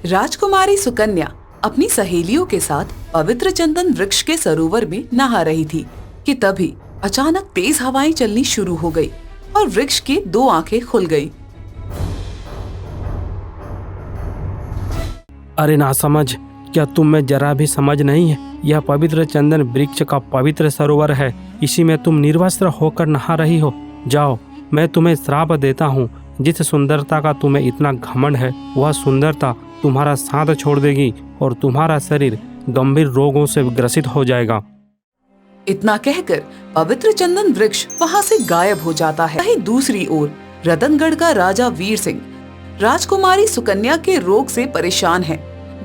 राजकुमारी सुकन्या अपनी सहेलियों के साथ पवित्र चंदन वृक्ष के सरोवर में नहा रही थी कि तभी अचानक तेज हवाएं चलनी शुरू हो गई और वृक्ष की 2 आंखें खुल गईं। अरे ना समझ, क्या तुम में जरा भी समझ नहीं है? यह पवित्र चंदन वृक्ष का पवित्र सरोवर है, इसी में तुम निर्वस्त्र होकर नहा रही हो। जाओ, मैं तुम्हें श्राप देता हूँ। जिस सुंदरता का तुम्हें इतना घमंड है, वह सुंदरता तुम्हारा साथ छोड़ देगी और तुम्हारा शरीर गंभीर रोगों से ग्रसित हो जाएगा। इतना कहकर पवित्र चंदन वृक्ष वहाँ से गायब हो जाता है। वहीं दूसरी ओर रतनगढ़ का राजा वीर सिंह राजकुमारी सुकन्या के रोग से परेशान है।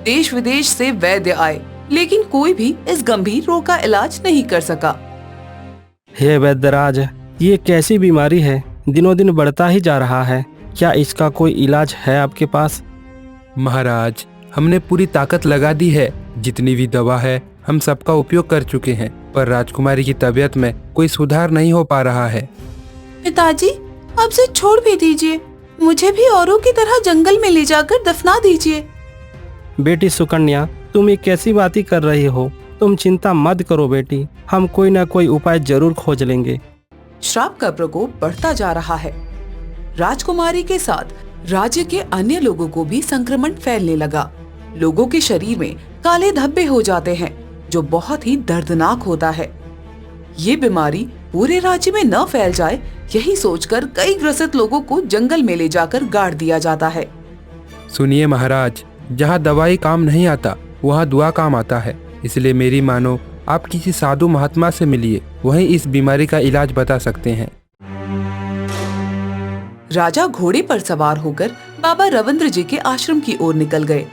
देश विदेश से वैद्य आए, लेकिन कोई भी इस गंभीर रोग का इलाज नहीं कर सका। हे वैद्यराज, ये कैसी बीमारी है? दिनों दिन बढ़ता ही जा रहा है। क्या इसका कोई इलाज है आपके पास? महाराज, हमने पूरी ताकत लगा दी है। जितनी भी दवा है हम सबका उपयोग कर चुके हैं, पर राजकुमारी की तबीयत में कोई सुधार नहीं हो पा रहा है। पिताजी, अब से छोड़ भी दीजिए, मुझे भी औरों की तरह जंगल में ले जाकर दफना दीजिए। बेटी सुकन्या, तुम ये कैसी बातें कर रही हो? तुम चिंता मत करो बेटी, हम कोई ना कोई उपाय जरूर खोज लेंगे। श्राप का प्रकोप बढ़ता जा रहा है। राजकुमारी के साथ राज्य के अन्य लोगों को भी संक्रमण फैलने लगा। लोगों के शरीर में काले धब्बे हो जाते हैं, जो बहुत ही दर्दनाक होता है। ये बीमारी पूरे राज्य में न फैल जाए, यही सोचकर कई ग्रसित लोगों को जंगल में ले जाकर गाड़ दिया जाता है। सुनिए महाराज, जहाँ दवाई काम नहीं आता, वहाँ दुआ काम आता है। इसलिए मेरी मानो, आप किसी साधु महात्मा से मिलिए, वही इस बीमारी का इलाज बता सकते हैं। राजा घोड़े पर सवार होकर बाबा रविंद्र जी के आश्रम की ओर निकल गए।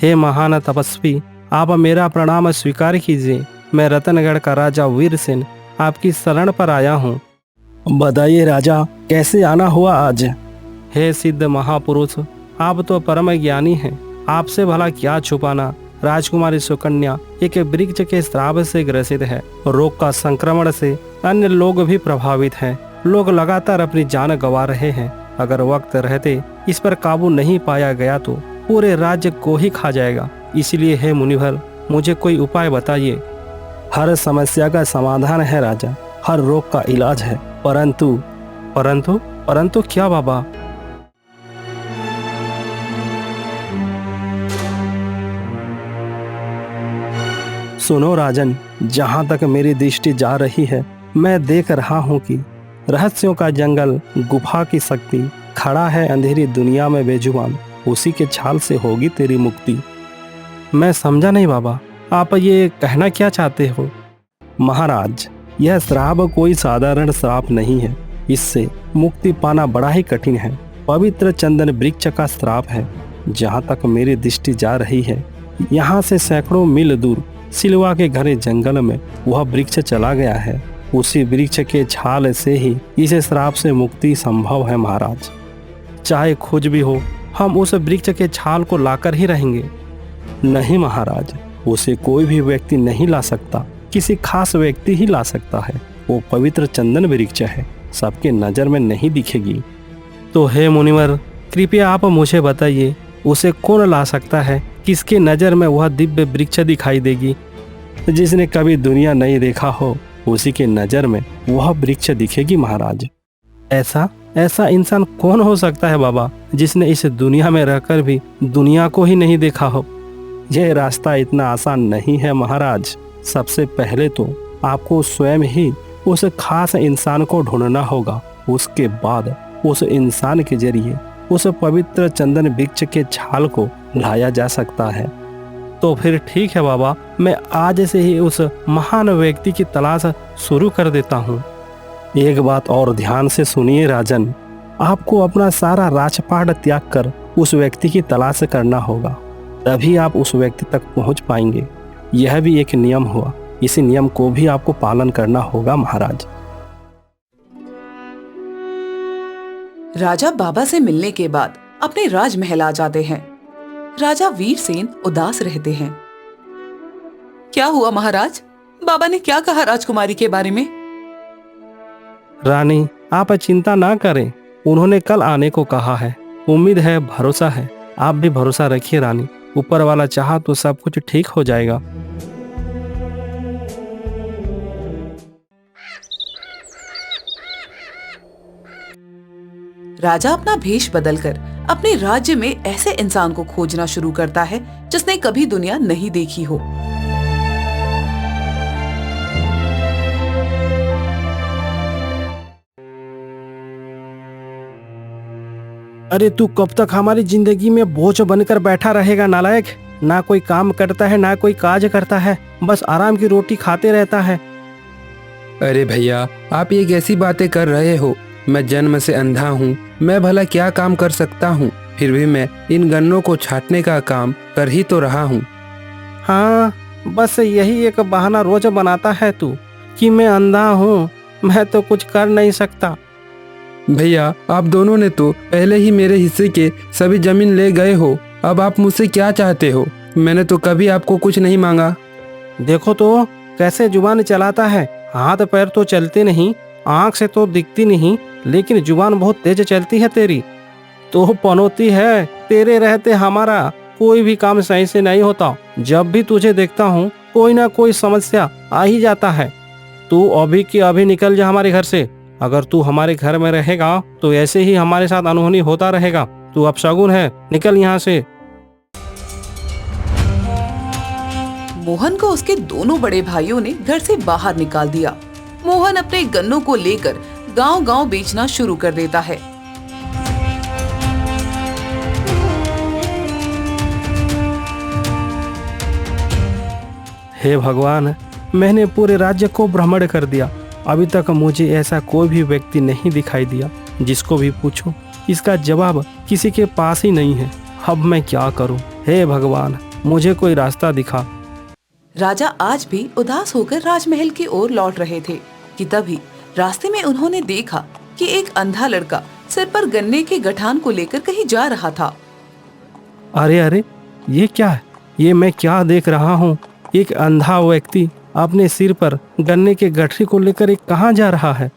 हे महान तपस्वी, आप मेरा प्रणाम स्वीकार कीजिए। मैं रतनगढ़ का राजा वीर सिंह आपकी शरण पर आया हूँ। बताइए राजा, कैसे आना हुआ आज? हे सिद्ध महापुरुष, आप तो परम ज्ञानी हैं, आपसे भला क्या छुपाना। राजकुमारी सुकन्या एक वृक्ष के श्राप से ग्रसित है। रोग का संक्रमण से अन्य लोग भी प्रभावित हैं। लोग लगातार अपनी जान गंवा रहे हैं। अगर वक्त रहते इस पर काबू नहीं पाया गया तो पूरे राज्य को ही खा जाएगा। इसलिए हे मुनिवर, मुझे कोई उपाय बताइए। हर समस्या का समाधान है राजा, हर रोग का इलाज है, परंतु परंतु परंतु क्या बाबा? सुनो राजन, जहाँ तक मेरी दृष्टि जा रही है, मैं देख रहा हूँ कि रहस्यों का जंगल, गुफा की शक्ति खड़ा है अंधेरी दुनिया में बेजुबान। उसी के छाल से होगी तेरी मुक्ति। मैं समझा नहीं बाबा, आप ये कहना क्या चाहते हो? महाराज, यह श्राप कोई साधारण श्राप नहीं है। इससे मुक्ति पाना बड़ा ही कठिन है। पवित्र चंदन वृक्ष का श्राप है। जहाँ तक मेरी दृष्टि जा रही है, यहाँ से सैकड़ों मील दूर सिलवा के घने जंगल में वह वृक्ष चला गया है। उसी वृक्ष के छाल से ही इस श्राप से मुक्ति संभव है महाराज। चाहे कुछ भी हो, हम उस वृक्ष के छाल को लाकर ही रहेंगे। नहीं महाराज, उसे कोई भी व्यक्ति नहीं ला सकता, किसी खास व्यक्ति ही ला सकता है। वो पवित्र चंदन वृक्ष है, सबके नजर में नहीं दिखेगी। तो हे मुनिवर, कृपया आप मुझे बताइए, उसे कौन ला सकता है? किसके नजर में वह दिव्य वृक्ष दिखाई देगी? जिसने कभी दुनिया नहीं देखा हो, उसी के नजर में वह वृक्ष दिखेगी महाराज। ऐसा इंसान कौन हो सकता है बाबा, जिसने इस दुनिया में रहकर भी दुनिया को ही नहीं देखा हो? यह रास्ता इतना आसान नहीं है महाराज। सबसे पहले तो आपको स्वयं ही उस खास इंसान को ढूंढना होगा। उसके बाद उस इंसान के जरिए उस पवित्र चंदन वृक्ष के छाल को लाया जा सकता है। तो फिर ठीक है बाबा, मैं आज से ही उस महान व्यक्ति की तलाश शुरू कर देता हूँ। एक बात और ध्यान से सुनिए राजन, आपको अपना सारा राजपाट त्याग कर उस व्यक्ति की तलाश करना होगा, तभी आप उस व्यक्ति तक पहुँच पाएंगे। यह भी एक नियम हुआ, इसी नियम को भी आपको पालन करना होगा महाराज। राजा बाबा से मिलने के बाद अपने राजमहल आ जाते हैं। राजा वीरसेन उदास रहते हैं। क्या हुआ महाराज? बाबा ने क्या कहा राजकुमारी के बारे में? रानी, आप चिंता ना करें, उन्होंने कल आने को कहा है। उम्मीद है, भरोसा है। आप भी भरोसा रखिए रानी, ऊपर वाला चाहा तो सब कुछ ठीक हो जाएगा। राजा अपना भेष बदलकर अपने राज्य में ऐसे इंसान को खोजना शुरू करता है जिसने कभी दुनिया नहीं देखी हो। अरे तू कब तक हमारी जिंदगी में बोझ बनकर बैठा रहेगा नालायक? ना कोई काम करता है, ना कोई काज करता है, बस आराम की रोटी खाते रहता है। अरे भैया, आप ये कैसी बातें कर रहे हो? मैं जन्म से अंधा हूँ, मैं भला क्या काम कर सकता हूँ? फिर भी मैं इन गन्नों को छांटने का काम कर ही तो रहा हूँ। हाँ, बस यही एक बहाना रोज बनाता है तू कि मैं अंधा हूँ, मैं तो कुछ कर नहीं सकता। भैया, आप दोनों ने तो पहले ही मेरे हिस्से के सभी जमीन ले गए हो। अब आप मुझसे क्या चाहते हो? मैंने तो कभी आपको कुछ नहीं मांगा। देखो तो कैसे जुबान चलाता है, हाथ पैर तो चलते नहीं, आंख से तो दिखती नहीं, लेकिन जुबान बहुत तेज चलती है तेरी। तो पनौती है, तेरे रहते हमारा कोई भी काम सही से नहीं होता। जब भी तुझे देखता हूँ कोई ना कोई समस्या आ ही जाता है। तू अभी की अभी निकल जा हमारे घर से। अगर तू हमारे घर में रहेगा तो ऐसे ही हमारे साथ अनहोनी होता रहेगा। तू अपशगुन है, निकल यहाँ से। मोहन को उसके दोनों बड़े भाइयों ने घर से बाहर निकाल दिया। मोहन अपने गन्नों को लेकर गांव-गांव बेचना शुरू कर देता है। हे भगवान, मैंने पूरे राज्य को भ्रमण कर दिया, अभी तक मुझे ऐसा कोई भी व्यक्ति नहीं दिखाई दिया। जिसको भी पूछो इसका जवाब किसी के पास ही नहीं है। अब मैं क्या करूं? हे भगवान, मुझे कोई रास्ता दिखा। राजा आज भी उदास होकर राजमहल की ओर लौट रहे थे कि तभी रास्ते में उन्होंने देखा कि एक अंधा लड़का सिर पर गन्ने के गठान को लेकर कहीं जा रहा था। अरे अरे, ये क्या है? ये मैं क्या देख रहा हूँ? एक अंधा व्यक्ति अपने सिर पर गन्ने के गठरी को लेकर एक कहाँ जा रहा है?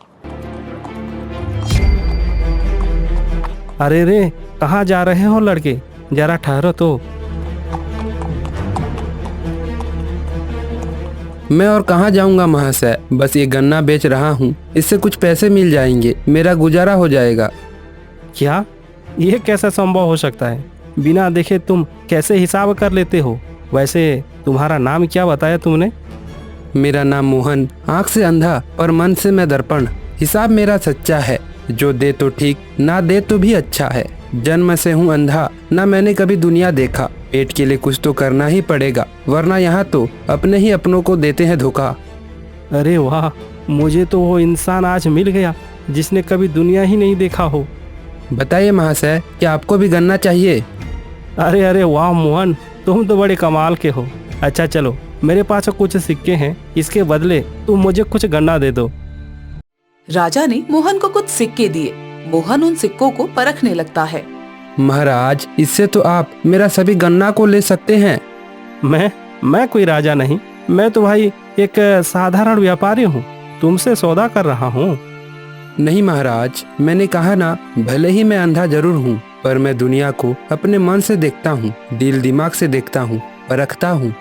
अरे रे, कहाँ जा रहे हो लड़के? जरा ठहरो तो। मैं और कहाँ जाऊंगा महाशय, बस ये गन्ना बेच रहा हूँ, इससे कुछ पैसे मिल जाएंगे, मेरा गुजारा हो जाएगा। क्या? ये कैसा संभव हो सकता है? बिना देखे तुम कैसे हिसाब कर लेते हो? वैसे तुम्हारा नाम क्या बताया तुमने? मेरा नाम मोहन, आँख से अंधा पर मन से मैं दर्पण। हिसाब मेरा सच्चा है, जो दे तो ठीक, ना दे तो भी अच्छा है। जन्म से हूँ अंधा, ना मैंने कभी दुनिया देखा। पेट के लिए कुछ तो करना ही पड़ेगा, वरना यहाँ तो अपने ही अपनों को देते हैं धोखा। अरे वाह, मुझे तो वो इंसान आज मिल गया जिसने कभी दुनिया ही नहीं देखा हो। बताइए महाशय, क्या आपको भी गन्ना चाहिए? अरे अरे वाह मोहन, तुम तो बड़े कमाल के हो। अच्छा चलो, मेरे पास कुछ सिक्के हैं, इसके बदले तुम मुझे कुछ गन्ना दे दो। राजा ने मोहन को कुछ सिक्के दिए। मोहन उन सिक्कों को परखने लगता है। महाराज, इससे तो आप मेरा सभी गन्ना को ले सकते हैं। मैं कोई राजा नहीं, मैं तो भाई एक साधारण व्यापारी हूँ, तुमसे सौदा कर रहा हूँ। नहीं महाराज, मैंने कहा ना, भले ही मैं अंधा जरूर हूँ, पर मैं दुनिया को अपने मन से देखता हूँ, दिल दिमाग से देखता हूँ, परखता हूँ।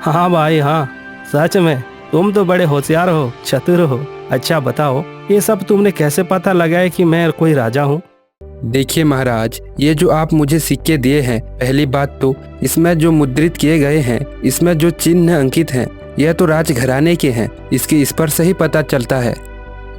हाँ भाई हाँ, सच में तुम तो बड़े होशियार हो, चतुर हो। अच्छा बताओ, ये सब तुमने कैसे पता लगाया कि मैं कोई राजा हूँ? देखिए महाराज, ये जो आप मुझे सिक्के दिए हैं, पहली बात तो इसमें जो मुद्रित किए गए हैं, इसमें जो चिन्ह अंकित हैं, यह तो राजघराने के हैं, इसके स्पर्श से ही पता चलता है।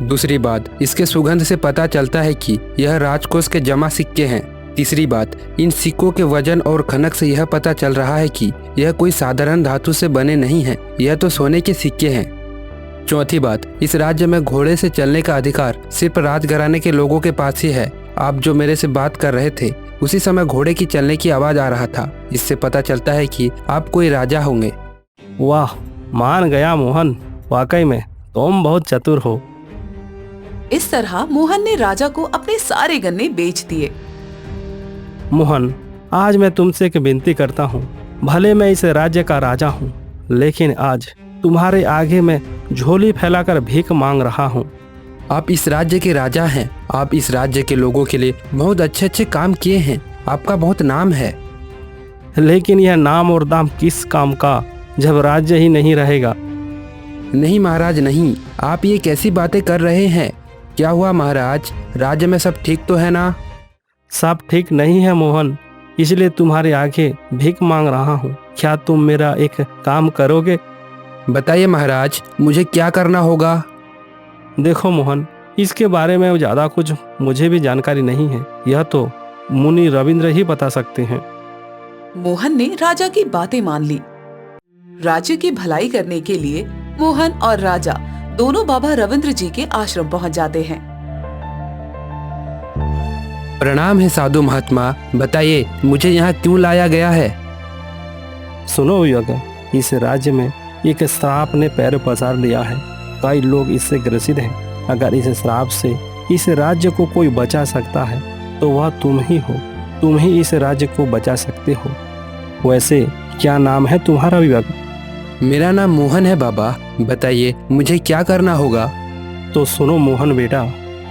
दूसरी बात, इसके सुगंध से पता चलता है कि यह राजकोष के जमा सिक्के हैं। तीसरी बात, इन सिक्कों के वजन और खनक से यह पता चल रहा है कि यह कोई साधारण धातु से बने नहीं हैं, यह तो सोने के सिक्के हैं। चौथी बात, इस राज्य में घोड़े से चलने का अधिकार सिर्फ राजघराने के लोगों के पास ही है। आप जो मेरे से बात कर रहे थे, उसी समय घोड़े की चलने की आवाज आ रहा था। इससे पता चलता है कि आप कोई राजा होंगे। वाह, मान गया मोहन, वाकई में तुम बहुत चतुर हो। इस तरह मोहन ने राजा को अपने सारे गन्ने बेच दिए। मोहन, आज मैं तुमसे एक विनती करता हूँ। भले मैं इस राज्य का राजा हूँ, लेकिन आज तुम्हारे आगे मैं झोली फैलाकर भीख मांग रहा हूँ। आप इस राज्य के राजा हैं। आप इस राज्य के लोगों के लिए बहुत अच्छे अच्छे काम किए हैं। आपका बहुत नाम है। लेकिन यह नाम और दाम किस काम का, जब राज्य ही नहीं रहेगा। नहीं महाराज नहीं, आप ये कैसी बातें कर रहे हैं। क्या हुआ महाराज, राज्य में सब ठीक तो है ना? सब ठीक नहीं है मोहन, इसलिए तुम्हारे आगे भीख मांग रहा हूँ। क्या तुम मेरा एक काम करोगे? बताइए महाराज, मुझे क्या करना होगा? देखो मोहन, इसके बारे में ज़्यादा कुछ मुझे भी जानकारी नहीं है। यह तो मुनि रविंद्र ही बता सकते हैं। मोहन ने राजा की बातें मान ली। राज्य की भलाई करने के लिए मोहन और राजा दोनों बाबा रविंद्र जी के आश्रम पहुंच जाते हैं। प्रणाम है साधु महात्मा, बताइए मुझे यहाँ क्यों लाया गया है? सुनो युग, इस राज्य में एक श्राप ने पैर पसार लिया है। कई लोग इससे ग्रसित हैं। अगर इस श्राप से इस राज्य को कोई बचा सकता है तो वह तुम ही हो। तुम ही इस राज्य को बचा सकते हो। वैसे क्या नाम है तुम्हारा युग? मेरा नाम मोहन है बाबा, बताइए मुझे क्या करना होगा? तो सुनो मोहन बेटा,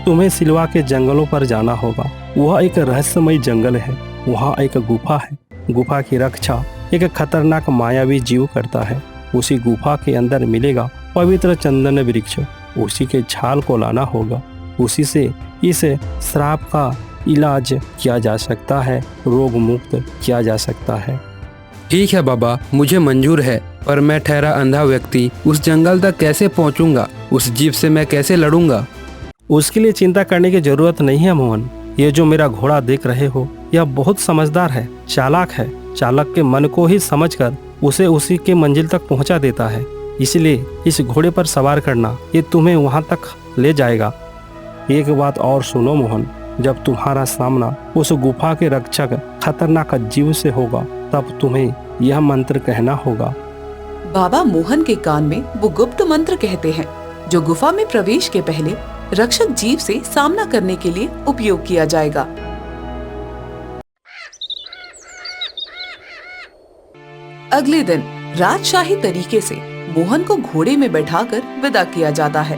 तुम्हें सिलवा के जंगलों पर जाना होगा। वह एक रहस्यमय जंगल है। वहाँ एक गुफा है। गुफा की रक्षा एक खतरनाक मायावी जीव करता है। उसी गुफा के अंदर मिलेगा पवित्र चंदन वृक्ष। उसी के छाल को लाना होगा। उसी से इस श्राप का इलाज किया जा सकता है, रोग मुक्त किया जा सकता है। ठीक है बाबा, मुझे मंजूर है, पर मैं ठहरा अंधा व्यक्ति उस जंगल तक कैसे पहुंचूंगा? उस जीव से मैं कैसे लड़ूंगा? उसके लिए चिंता करने की जरूरत नहीं है मोहन। ये जो मेरा घोड़ा देख रहे हो, यह बहुत समझदार है, चालाक है। चालक के मन को ही समझकर उसे उसी के मंजिल तक पहुंचा देता है। इसलिए इस घोड़े पर सवार करना, ये तुम्हें वहां तक ले जाएगा। एक बात और सुनो मोहन, जब तुम्हारा सामना उस गुफा के रक्षक खतरनाक जीव से होगा, तब तुम्हें यह मंत्र कहना होगा। बाबा मोहन के कान में वो गुप्त मंत्र कहते हैं, जो गुफा में प्रवेश के पहले रक्षक जीव से सामना करने के लिए उपयोग किया जाएगा। अगले दिन राजशाही तरीके से मोहन को घोड़े में बैठाकर विदा किया जाता है।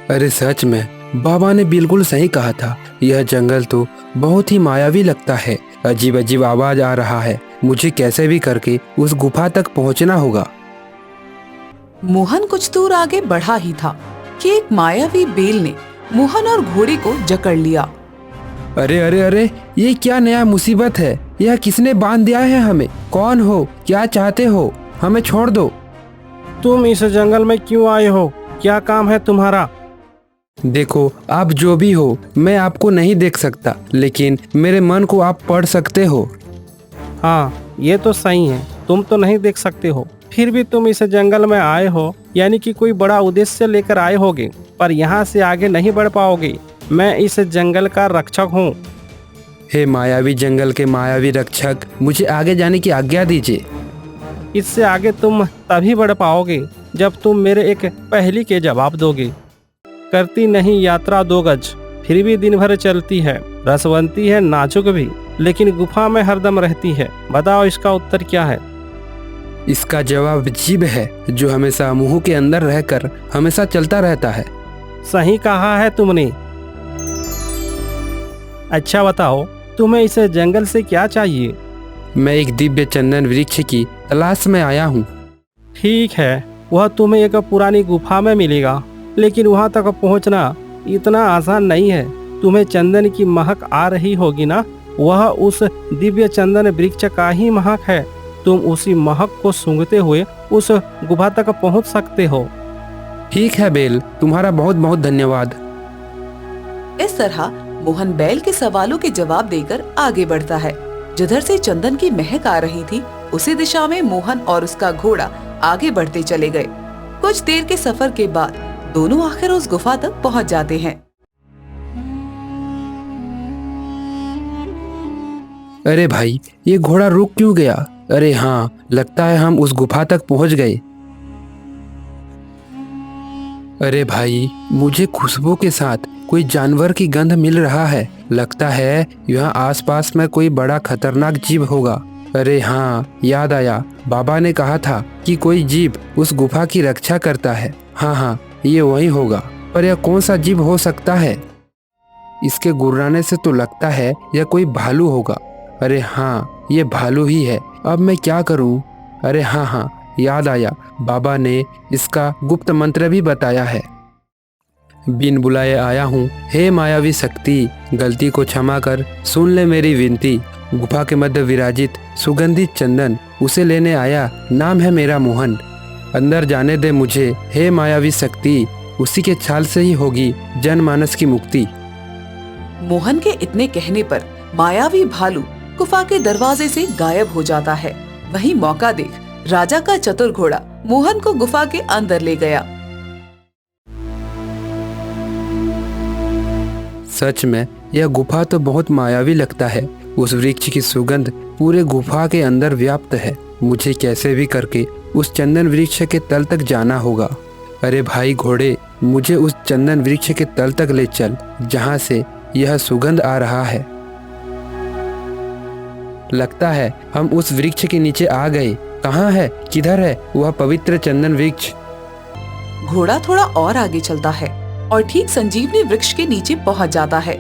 अरे सच में बाबा ने बिल्कुल सही कहा था। यह जंगल तो बहुत ही मायावी लगता है। अजीब अजीब आवाज आ रहा है। मुझे कैसे भी करके उस गुफा तक पहुंचना होगा। मोहन कुछ दूर आगे बढ़ा ही था कि एक मायावी बेल ने मोहन और घोड़े को जकड़ लिया। अरे अरे अरे, ये क्या नया मुसीबत है? यह किसने बांध दिया है हमें? कौन हो? क्या चाहते हो? हमें छोड़ दो। तुम इस जंगल में क्यों आए हो? क्या काम है तुम्हारा? देखो, आप जो भी हो, मैं आपको नहीं देख सकता, लेकिन मेरे मन को आप पढ़ सकते हो। हाँ, ये तो सही है। तुम तो नहीं देख सकते हो, फिर भी तुम इस जंगल में आए हो, यानी कि कोई बड़ा उद्देश्य लेकर आए होगे, पर यहाँ से आगे नहीं बढ़ पाओगे। मैं इस जंगल का रक्षक हूँ। हे मायावी जंगल के मायावी रक्षक, मुझे आगे जाने की आज्ञा दीजिए। इससे आगे तुम तभी बढ़ पाओगे जब तुम मेरे एक पहेली के जवाब दोगे। करती नहीं यात्रा 2 गज, फिर भी दिन भर चलती है। रसवंती है, नाजुक भी, लेकिन गुफा में हरदम रहती है। बताओ इसका उत्तर क्या है? इसका जवाब जीव है, जो हमेशा मुंह के अंदर रहकर हमेशा चलता रहता है। सही कहा है तुमने। अच्छा बताओ, तुम्हें इस जंगल से क्या चाहिए? मैं एक दिव्य चंदन वृक्ष की तलाश में आया हूँ। ठीक है, वह तुम्हें एक पुरानी गुफा में मिलेगा, लेकिन वहां तक पहुंचना इतना आसान नहीं है। तुम्हें चंदन की महक आ रही होगी ना? वह उस दिव्य चंदन वृक्ष का ही महक है। तुम उसी महक को सूंघते हुए उस गुफा तक पहुंच सकते हो। ठीक है बेल, तुम्हारा बहुत बहुत धन्यवाद। इस तरह मोहन बैल के सवालों के जवाब देकर आगे बढ़ता है। जिधर से चंदन की महक आ रही थी, उसी दिशा में मोहन और उसका घोड़ा आगे बढ़ते चले गए। कुछ देर के सफर के बाद दोनों आखिर उस गुफा तक पहुंच जाते हैं। अरे भाई, ये घोड़ा रुक क्यों गया? अरे हाँ, लगता है हम उस गुफा तक पहुंच गए। अरे भाई, मुझे खुशबू के साथ कोई जानवर की गंध मिल रहा है। लगता है यहाँ आसपास में कोई बड़ा खतरनाक जीव होगा। अरे हाँ, याद आया। बाबा ने कहा था कि कोई जीव उस गुफा की रक्षा करता है। हाँ, ये वही होगा। पर यह कौन सा जीव हो सकता है? इसके गुर्राने से तो लगता है यह कोई भालू होगा। अरे हाँ, ये भालू ही है। अब मैं क्या करूं? अरे हाँ, याद आया। बाबा ने इसका गुप्त मंत्र भी बताया है। बिन बुलाए आया हूँ, हे मायावी शक्ति, गलती को क्षमा कर, सुन ले मेरी विनती। गुफा के मध्य विराजित सुगंधित चंदन, उसे लेने आया, नाम है मेरा मोहन। अंदर जाने दे मुझे, हे मायावी शक्ति, उसी के छाल से ही होगी जनमानस की मुक्ति। मोहन के इतने कहने पर मायावी भालू गुफा के दरवाजे से गायब हो जाता है। वहीं मौका देख राजा का चतुर घोड़ा मोहन को गुफा के अंदर ले गया। सच में यह गुफा तो बहुत मायावी लगता है। उस वृक्ष की सुगंध पूरे गुफा के अंदर व्याप्त है। मुझे कैसे भी करके उस चंदन वृक्ष के तल तक जाना होगा। अरे भाई घोड़े, मुझे उस चंदन वृक्ष के तल तक ले चल, जहाँ से यह सुगंध आ रहा है। लगता है हम उस वृक्ष के नीचे आ गए। कहाँ है, किधर है वह पवित्र चंदन वृक्ष? घोड़ा थोड़ा और आगे चलता है और ठीक संजीवनी वृक्ष के नीचे पहुंच जाता है।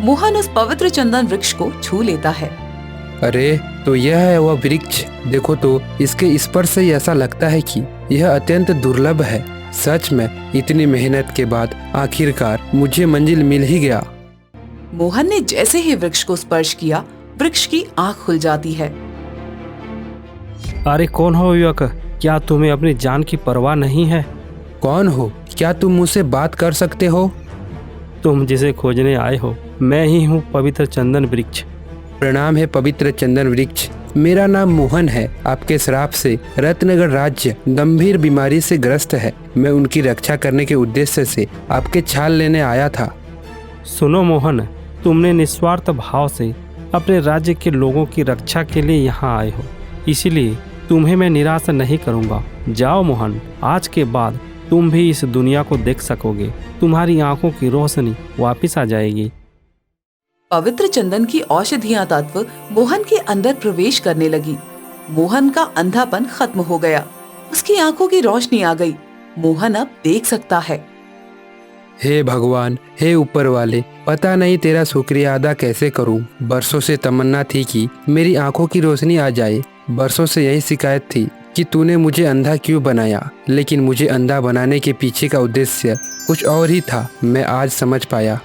मोहन उस पवित्र चंदन वृक्ष को छू लेता है। अरे तो यह है वह वृक्ष। देखो तो इसके स्पर्श से ऐसा लगता है कि यह अत्यंत दुर्लभ है। सच में इतनी मेहनत के बाद आखिरकार मुझे मंजिल मिल ही गया। मोहन ने जैसे ही वृक्ष को स्पर्श किया, वृक्ष की आंख खुल जाती है। अरे कौन हो युवक, क्या तुम्हें अपनी जान की परवाह नहीं है? कौन हो? क्या तुम मुझसे बात कर सकते हो? तुम जिसे खोजने आए हो, मैं ही हूँ पवित्र चंदन वृक्ष। प्रणाम है पवित्र चंदन वृक्ष। मेरा नाम मोहन है। आपके श्राप से रत्नगढ़ राज्य गंभीर बीमारी से ग्रस्त है। मैं उनकी रक्षा करने के उद्देश्य से आपके छाल लेने आया था। सुनो मोहन, तुमने निस्वार्थ भाव से अपने राज्य के लोगों की रक्षा के लिए यहाँ आए हो, इसीलिए तुम्हें मैं निराश नहीं करूँगा। जाओ मोहन, आज के बाद तुम भी इस दुनिया को देख सकोगे। तुम्हारी आंखों की रोशनी वापस आ जाएगी। पवित्र चंदन की औषधियां तत्व मोहन के अंदर प्रवेश करने लगी। मोहन का अंधापन खत्म हो गया। उसकी आंखों की रोशनी आ गई। मोहन अब देख सकता है। हे भगवान, हे ऊपर वाले, पता नहीं तेरा शुक्रिया अदा कैसे करूं। बरसों से तमन्ना थी कि मेरी आंखों की रोशनी आ जाए। बरसों से यही शिकायत थी कि तूने मुझे अंधा क्यों बनाया, लेकिन मुझे अंधा बनाने के पीछे का उद्देश्य कुछ और ही था। मैं आज समझ पाया।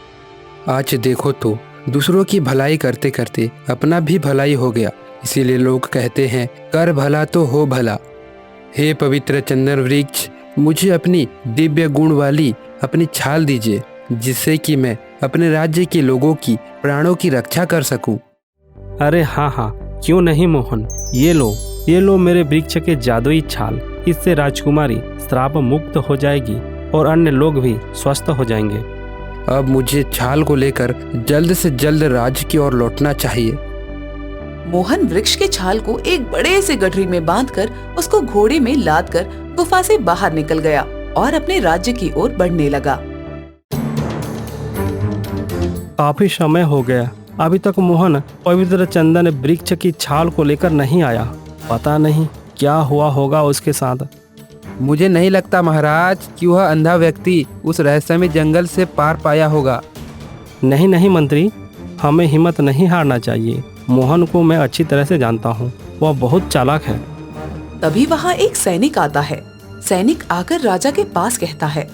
आज देखो तो दूसरों की भलाई करते करते अपना भी भलाई हो गया। इसीलिए लोग कहते हैं, कर भला तो हो भला। हे पवित्र चंदन वृक्ष, मुझे अपनी दिव्य गुण वाली अपनी छाल दीजिए, जिससे कि मैं अपने राज्य के लोगों की प्राणों की रक्षा कर सकूं। अरे हाँ, क्यों नहीं मोहन, ये लो मेरे वृक्ष के जादुई छाल। इससे राजकुमारी श्राप मुक्त हो जाएगी और अन्य लोग भी स्वस्थ हो जाएंगे। अब मुझे छाल को लेकर जल्द से जल्द राज्य की ओर लौटना चाहिए। मोहन वृक्ष के छाल को एक बड़े से गठरी में बांधकर उसको घोड़े में लादकर गुफा से बाहर निकल गया और अपने राज्य की ओर बढ़ने लगा। काफी समय हो गया, अभी तक मोहन पवित्र चंदन वृक्ष की छाल को लेकर नहीं आया। पता नहीं क्या हुआ होगा उसके साथ। मुझे नहीं लगता महाराज कि वह अंधा व्यक्ति उस रहस्यमय जंगल से पार पाया होगा। नहीं मंत्री, हमें हिम्मत नहीं हारना चाहिए। मोहन को मैं अच्छी तरह से जानता हूँ, वह बहुत चालाक है। तभी वहाँ एक सैनिक आता है। सैनिक आकर राजा के पास कहता है,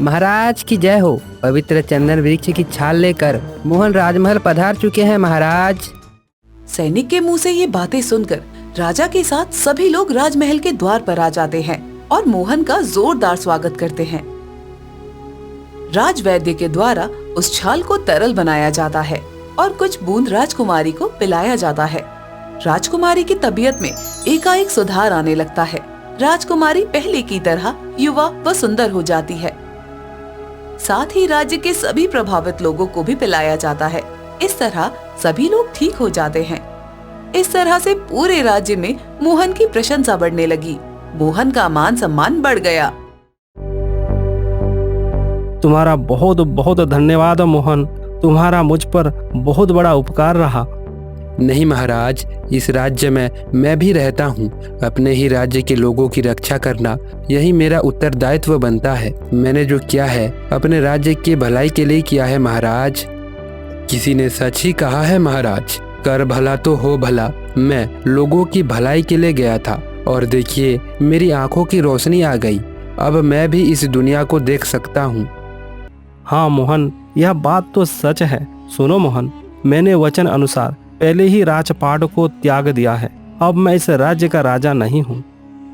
महाराज की जय हो। पवित्र चंदन वृक्ष की छाल लेकर मोहन राजमहल पधार चुके हैं महाराज। सैनिक के मुंह से ये बातें सुनकर राजा के साथ सभी लोग राजमहल के द्वार पर आ जाते हैं और मोहन का जोरदार स्वागत करते हैं। राजवैद्य के द्वारा उस छाल को तरल बनाया जाता है और कुछ बूंद राजकुमारी को पिलाया जाता है। राजकुमारी की तबीयत में एकाएक सुधार आने लगता है। राजकुमारी पहले की तरह युवा व सुंदर हो जाती है। साथ ही राज्य के सभी प्रभावित लोगों को भी पिलाया जाता है। इस तरह सभी लोग ठीक हो जाते हैं। इस तरह से पूरे राज्य में मोहन की प्रशंसा बढ़ने लगी। मोहन का मान सम्मान बढ़ गया। तुम्हारा बहुत बहुत धन्यवाद मोहन, तुम्हारा मुझ पर बहुत बड़ा उपकार रहा। नहीं महाराज, इस राज्य में मैं भी रहता हूँ। अपने ही राज्य के लोगों की रक्षा करना यही मेरा उत्तरदायित्व बनता है। मैंने जो किया है अपने राज्य की भलाई के लिए किया है महाराज। किसी ने सच ही कहा है महाराज, कर भला तो हो भला। मैं लोगों की भलाई के लिए गया था और देखिए मेरी आंखों की रोशनी आ गई। अब मैं भी इस दुनिया को देख सकता हूँ। हाँ मोहन, यह बात तो सच है। सुनो मोहन, मैंने वचन अनुसार पहले ही राजपाट को त्याग दिया है। अब मैं इस राज्य का राजा नहीं हूँ।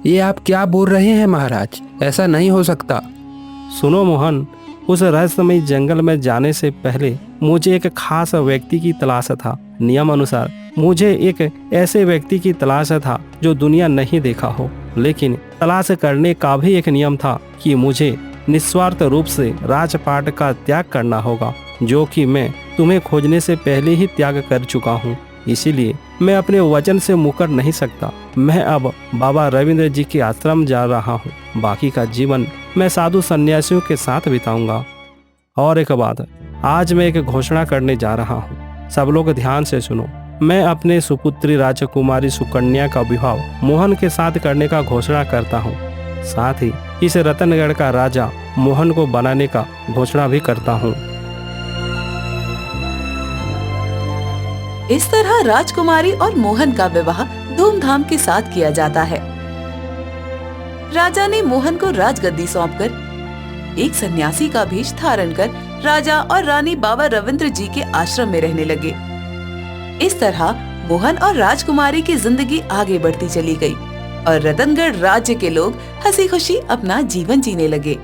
ये आप क्या बोल रहे हैं महाराज? ऐसा नहीं हो सकता। सुनो मोहन, उस रहस्यमय जंगल में जाने से पहले मुझे एक खास व्यक्ति की तलाश था। नियम अनुसार मुझे एक ऐसे व्यक्ति की तलाश था जो दुनिया नहीं देखा हो, लेकिन तलाश करने का भी एक नियम था कि मुझे निस्वार्थ रूप से राजपाट का त्याग करना होगा, जो कि मैं तुम्हें खोजने से पहले ही त्याग कर चुका हूँ। इसीलिए मैं अपने वचन से मुकर नहीं सकता। मैं अब बाबा रविंद्र जी के आश्रम जा रहा हूँ। बाकी का जीवन मैं साधु सन्यासियों के साथ बिताऊंगा। और एक बात, आज मैं एक घोषणा करने जा रहा हूँ। सब लोग ध्यान से सुनो। मैं अपने सुपुत्री राजकुमारी सुकन्या का विवाह मोहन के साथ करने का घोषणा करता हूँ। साथ ही इस रतनगढ़ का राजा मोहन को बनाने का घोषणा भी करता हूँ। इस तरह राजकुमारी और मोहन का विवाह धूमधाम के साथ किया जाता है। राजा ने मोहन को राजगद्दी सौंपकर एक सन्यासी का भेष धारण कर राजा और रानी बाबा रविंद्र जी के आश्रम में रहने लगे। इस तरह मोहन और राजकुमारी की जिंदगी आगे बढ़ती चली गई और रतनगढ़ राज्य के लोग हंसी खुशी अपना जीवन जीने लगे।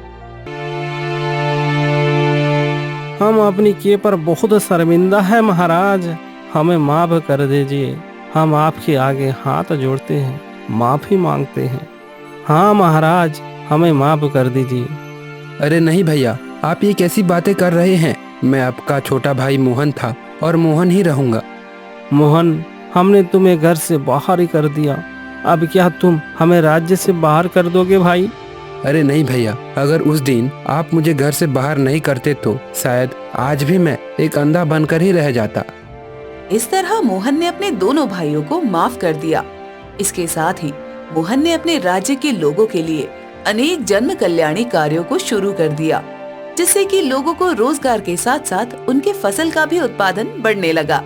हम अपनी किए पर बहुत शर्मिंदा है महाराज, हमें माफ कर दीजिए। हम आपके आगे हाथ जोड़ते हैं, माफी मांगते हैं। हाँ महाराज, हमें माफ कर दीजिए। अरे नहीं भैया, आप ये कैसी बातें कर रहे हैं? मैं आपका छोटा भाई मोहन था और मोहन ही रहूंगा। मोहन, हमने तुम्हें घर से बाहर ही कर दिया, अब क्या तुम हमें राज्य से बाहर कर दोगे भाई? अरे नहीं भैया, अगर उस दिन आप मुझे घर से बाहर नहीं करते तो शायद आज भी मैं एक अंधा बनकर ही रह जाता। इस तरह मोहन ने अपने दोनों भाइयों को माफ कर दिया। इसके साथ ही मोहन ने अपने राज्य के लोगों के लिए अनेक जन्म कल्याणी कार्यों को शुरू कर दिया, जिससे कि लोगों को रोजगार के साथ साथ उनके फसल का भी उत्पादन बढ़ने लगा।